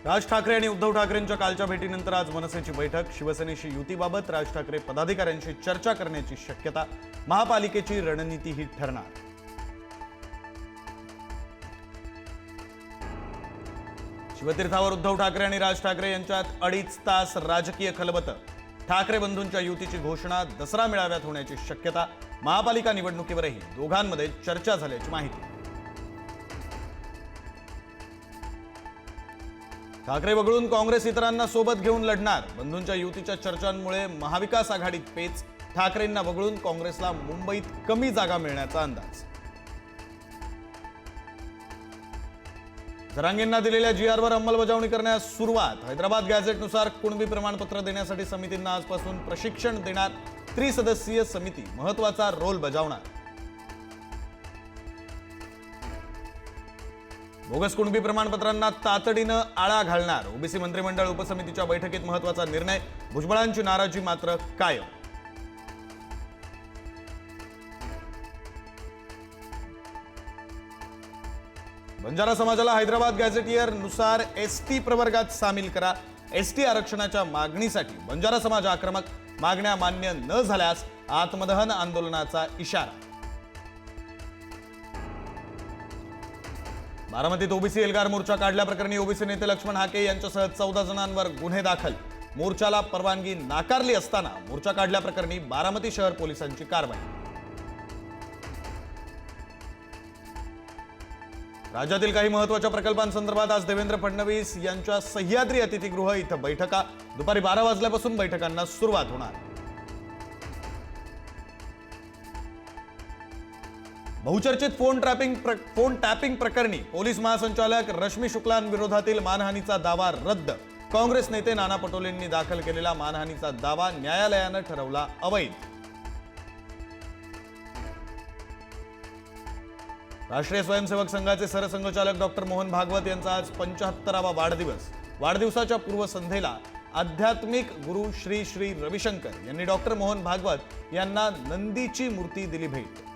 राज ठाकरे आणि उद्धव ठाकरेंच्या कालच्या भेटीनंतर आज मनसेची बैठक. शिवसेनेशी युतीबाबत राज ठाकरे पदाधिकाऱ्यांशी चर्चा करण्याची शक्यता. महापालिकेची रणनीती ही ठरणार. शिवतीर्थावर उद्धव ठाकरे आणि राज ठाकरे यांच्यात 2.5 तास राजकीय खलबतं. ठाकरे बंधूंच्या युतीची घोषणा दसरा मेळाव्यात होण्याची शक्यता. महापालिका निवडणुकीवरही दोघांमध्ये चर्चा झाल्याची माहिती. ठाकरे वगळून काँग्रेस इतरांना सोबत घेऊन लढणार. बंधूंच्या युतीच्या चर्चांमुळे महाविकास आघाडीत पेच. ठाकरेंना वगळून काँग्रेसला मुंबईत कमी जागा मिळण्याचा अंदाज. जरांगेंना दिलेल्या जीआरवर अंमलबजावणी करण्यास सुरुवात. हैदराबाद गॅझेटनुसार कुणबी प्रमाणपत्र देण्यासाठी समितींना आजपासून प्रशिक्षण देणार. त्रिसदस्यीय समिती महत्त्वाचा रोल बजावणार. बोगस कुणबी प्रमाणपत्रांना तातडीनं आळा घालणार. ओबीसी मंत्रिमंडळ उपसमितीच्या बैठकीत महत्त्वाचा निर्णय. भुजबळांची नाराजी मात्र कायम. बंजारा समाजाला हैदराबाद गॅझेटियर नुसार एसटी प्रवर्गात सामील करा. एसटी आरक्षणाच्या मागणीसाठी बंजारा समाज आक्रमक. मागण्या मान्य न झाल्यास आत्मदहन आंदोलनाचा इशारा. बारामतीत ओबीसी एल्गार मोर्चा काढल्याप्रकरणी ओबीसी नेते लक्ष्मण हाके यांच्यासह 14 जणांवर गुन्हे दाखल. मोर्चाला परवानगी नाकारली असताना मोर्चा काढल्याप्रकरणी बारामती शहर पोलिसांची कारवाई. राज्यातील काही महत्त्वाच्या प्रकल्पांसंदर्भात आज देवेंद्र फडणवीस यांच्या सह्याद्री अतिथीगृह इथं बैठका. दुपारी 12 वाजल्यापासून बैठकांना सुरुवात होणार. बहुचर्चित फोन टॅपिंग प्रकरणी पोलीस महासंचालक रश्मी शुक्लांविरोधातील मानहानीचा दावा रद्द. काँग्रेस नेते नाना पटोलेंनी दाखल केलेला मानहानीचा दावा न्यायालयानं ठरवला अवैध. राष्ट्रीय स्वयंसेवक संघाचे सरसंघचालक डॉक्टर मोहन भागवत यांचा आज 75वा वाढदिवस. वाढदिवसाच्या पूर्वसंध्येला आध्यात्मिक गुरु श्री श्री रविशंकर यांनी डॉक्टर मोहन भागवत यांना नंदीची मूर्ती दिली भेट.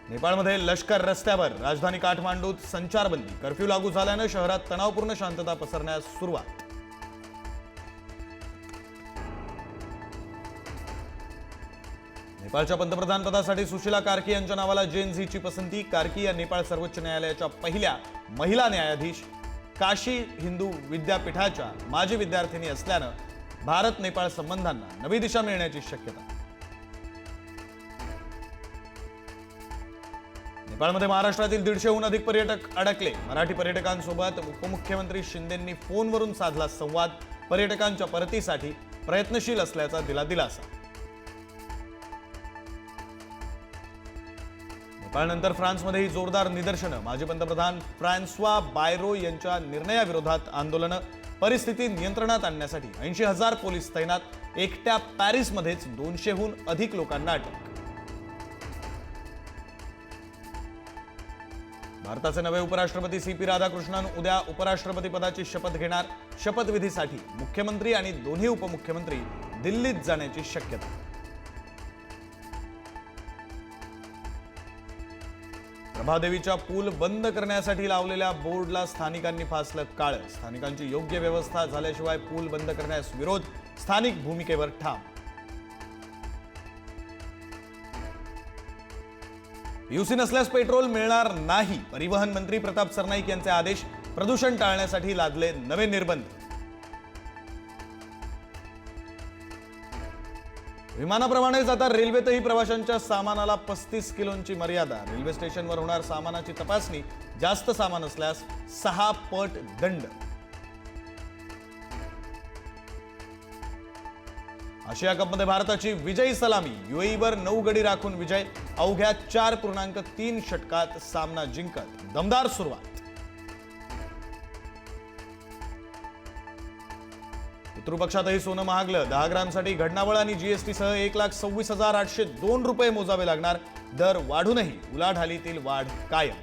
नेपाळमध्ये लष्कर रस्त्यावर. राजधानी काठमांडूत संचारबंदी. कर्फ्यू लागू झाल्यानं शहरात तणावपूर्ण शांतता पसरण्यास सुरुवात. नेपाळच्या पंतप्रधानपदासाठी सुशीला कार्की यांच्या नावाला जेन झीची पसंती. कार्की या नेपाळ सर्वोच्च न्यायालयाच्या पहिल्या महिला न्यायाधीश. काशी हिंदू विद्यापीठाच्या माजी विद्यार्थिनी असल्यानं भारत नेपाळ संबंधांना नवी दिशा मिळण्याची शक्यता. नेपाळमध्ये महाराष्ट्रातील 150हून अधिक पर्यटक अडकले. मराठी पर्यटकांसोबत उपमुख्यमंत्री शिंदेंनी फोनवरून साधला संवाद. पर्यटकांच्या परतीसाठी प्रयत्नशील असल्याचा दिला दिलासा. नेपाळनंतर फ्रान्समध्येही जोरदार निदर्शनं. माजी पंतप्रधान फ्रान्सवा बायरो यांच्या निर्णयाविरोधात आंदोलनं. परिस्थिती नियंत्रणात आणण्यासाठी 80,000 पोलीस तैनात. एकट्या पॅरिसमध्येच 200हून अधिक लोकांना अटक. भारताचे नवे उपराष्ट्रपती सीपी राधाकृष्णन उद्या उपराष्ट्रपती पदाची शपथ घेणार. शपथविधीसाठी मुख्यमंत्री आणि दोन्ही उपमुख्यमंत्री दिल्लीत जाण्याची शक्यता. प्रभादेवीच्या पूल बंद करण्यासाठी लावलेल्या बोर्डला स्थानिकांनी फासलं काळं. स्थानिकांची योग्य व्यवस्था झाल्याशिवाय पूल बंद करण्यास विरोध. स्थानिक भूमिकेवर ठाम. पीयूसी नसल्यास पेट्रोल मिळणार नाही. परिवहन मंत्री प्रताप सरनाईक यांचे आदेश. प्रदूषण टाळण्यासाठी लादले नवे निर्बंध. विमानाप्रमाणेच आता रेल्वेतही प्रवाशांच्या सामानाला 35 किलोंची मर्यादा. रेल्वे स्टेशनवर होणार सामानाची तपासणी. जास्त सामान असल्यास 6 पट दंड. आशिया कपमध्ये भारताची विजयी सलामी. युएईवर 9 गडी राखून विजय. अवघ्या 4.3 षटकात सामना जिंकत दमदार सुरुवात. पितृपक्षातही सोनं महागलं. 10 ग्रामसाठी घडणावळ आणि जीएसटीसह 1,26,802 रुपये मोजावे लागणार. दर वाढूनही उलाढालीतील वाढ कायम.